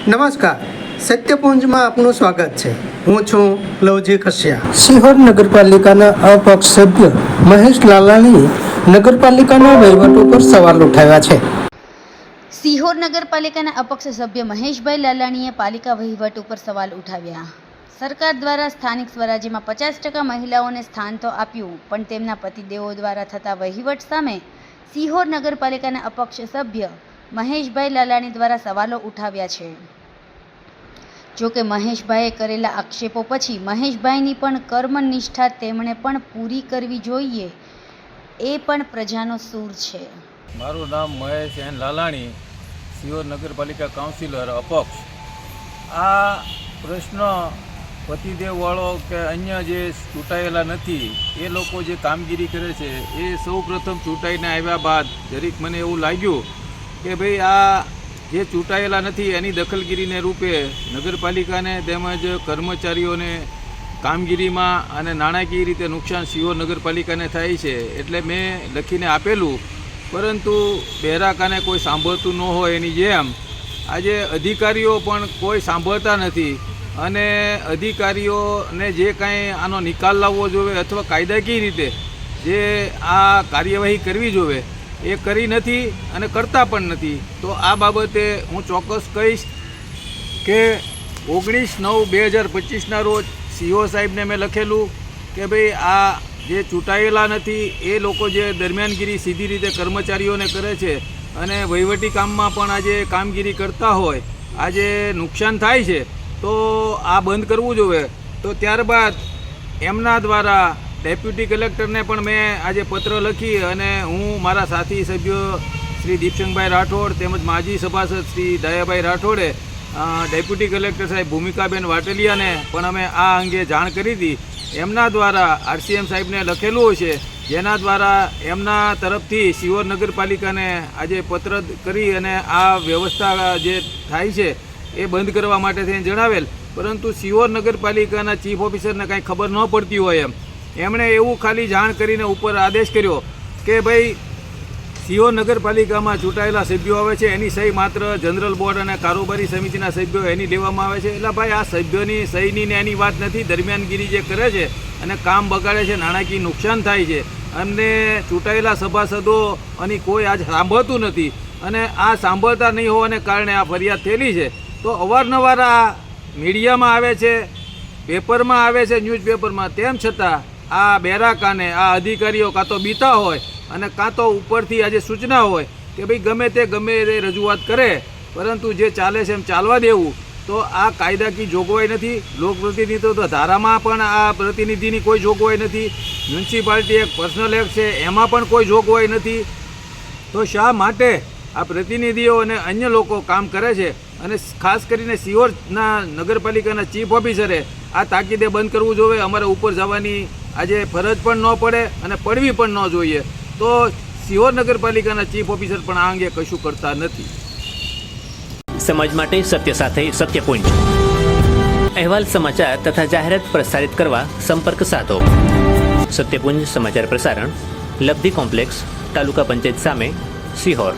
નમસ્કાર, સત્યપુંજમાં આપનું સ્વાગત છે। હું છું લવજી કસિયા। સિહોર નગરપાલિકાના અપક્ષ સભ્ય મહેશ લાલાણીએ નગરપાલિકાના વહીવટ ઉપર સવાલ ઉઠાવ્યા છે। સિહોર નગરપાલિકાના અપક્ષ સભ્ય મહેશભાઈ લાલાણીએ પાલિકા વહીવટ ઉપર સવાલ ઉઠાવ્યા। સરકાર દ્વારા સ્થાનિક સ્વરાજ્યમાં 50% મહિલાઓને સ્થાન તો આપ્યું, પણ તેમના પતિદેવો દ્વારા થતા વહીવટ સામે સિહોર નગરપાલિકાના અપક્ષ સભ્ય મહેશભાઈ લાલાણી દ્વારા સવાલો ઉઠાવ્યા છે। જોકે મહેશભાઈએ કરેલા આક્ષેપો પછી મહેશભાઈની પણ કર્મનિષ્ઠા તેમણે પણ પૂરી કરવી જોઈએ, એ પણ પ્રજાનો સૂર છે। મારું નામ મહેશ એન લાલાણી, સિહોર નગરપાલિકા કાઉન્સિલર અપક્ષ। આ પ્રશ્ન પતિદેવવાળો કે અન્ય જે ચૂંટાયેલા નથી એ લોકો જે કામગીરી કરે છે એ સૌ પ્રથમ ચૂંટાઈને આવ્યા બાદ જરીક મને એવું લાગ્યું કે ભાઈ આ જે ચૂંટાયેલા નથી એની દખલગીરીને રૂપે નગરપાલિકાને તેમજ કર્મચારીઓને કામગીરીમાં અને નાણાકીય રીતે નુકસાન સિહોર નગરપાલિકાને થાય છે, એટલે મેં લખીને આપેલું। પરંતુ બહેરાકાને કોઈ સાંભળતું ન હોય એની જેમ આજે અધિકારીઓ પણ કોઈ સાંભળતા નથી અને અધિકારીઓને જે કાંઈ આનો નિકાલ લાવવો જોઈએ અથવા કાયદાકીય રીતે જે આ કાર્યવાહી કરવી જોઈએ એ કરી નથી અને કરતા પણ નથી। તો આ બાબતે હું ચોક્કસ કહીશ કે 19/9/2025ના રોજ સીઓ સાહેબને મેં લખેલું કે ભાઈ આ જે ચૂંટાયેલા નથી એ લોકો જે દરમિયાનગીરી સીધી રીતે કર્મચારીઓને કરે છે અને વહીવટી કામમાં પણ આજે કામગીરી કરતા હોય, આજે નુકસાન થાય છે તો આ બંધ કરવું જોઈએ। તો ત્યારબાદ એમના દ્વારા ડેપ્યુટી કલેક્ટરને પણ મેં આજે પત્ર લખી અને હું મારા સાથી સભ્યો શ્રી દીપશંકભાઈ રાઠોડ તેમજ માજી સભાસદ શ્રી દયાભાઈ રાઠોડે ડેપ્યુટી કલેક્ટર સાહેબ ભૂમિકાબેન વાટલિયાને પણ અમે આ અંગે જાણ કરી હતી। એમના દ્વારા આરસીએમ સાહેબને લખેલું છે, જેના દ્વારા એમના તરફથી સિહોર નગરપાલિકાને આજે પત્ર કરી અને આ વ્યવસ્થા જે થાય છે એ બંધ કરવા માટે થઈને જણાવેલ। પરંતુ સિહોર નગરપાલિકાના ચીફ ઓફિસરને કાંઈ ખબર ન પડતી હોય એમણે એવું ખાલી જાણ કરીને ઉપર આદેશ કર્યો કે ભાઈ સિહોર નગરપાલિકામાં ચૂંટાયેલા સભ્યો આવે છે એની સહી માત્ર જનરલ બોર્ડ અને કારોબારી સમિતિના સભ્યો એની લેવામાં આવે છે। એટલે ભાઈ આ સભ્યોની સહીની ને એની વાત નથી, દરમિયાનગીરી જે કરે છે અને કામ બગાડે છે, નાણાકીય નુકસાન થાય છે અને ચૂંટાયેલા સભાસદો અને કોઈ આજ સાંભળતું નથી અને આ સાંભળતા નહીં હોવાને કારણે આ ફરિયાદ થયેલી છે। તો અવારનવાર આ મીડિયામાં આવે છે, પેપરમાં આવે છે, ન્યૂઝપેપરમાં, તેમ છતાં આ બેરાકાને આ અધિકારીઓ કાં તો બીતા હોય અને કાં તો ઉપરથી આજે સૂચના હોય કે ભાઈ ગમે તે રજૂઆત કરે, પરંતુ જે ચાલે છે એમ ચાલવા દેવું। તો આ કાયદાકીય જોગવાઈ નથી, લોકપ્રતિનિધિત્વ ધારામાં પણ આ પ્રતિનિધિની કોઈ જોગવાઈ નથી, મ્યુનિસિપાલિટી એક પર્સનલ એક્ટ છે એમાં પણ કોઈ જોગવાઈ નથી। તો શા માટે આ પ્રતિનિધિઓ અને અન્ય લોકો કામ કરે છે અને ખાસ કરીને સિહોરના નગરપાલિકાના ચીફ ઓફિસરે આ તાકીદે બંધ કરવું જોઈએ। અમારે ઉપર જવાની આજે ફરજ પણ ન પડે અને પડવી પણ ન જોઈએ। તો સિહોર નગરપાલિકાના ચીફ ઓફિસર પણ આ અંગે કશું કરતા નથી। સમાજ માટે સત્ય સાથે સત્યપુંજ અહેવાલ, સમાચાર તથા જાહેરાત પ્રસારિત કરવા સંપર્ક સાધો। સત્યપુંજ સમાચાર પ્રસારણ, લબ્ધિ કોમ્પ્લેક્સ, તાલુકા પંચાયત સામે, સિહોર।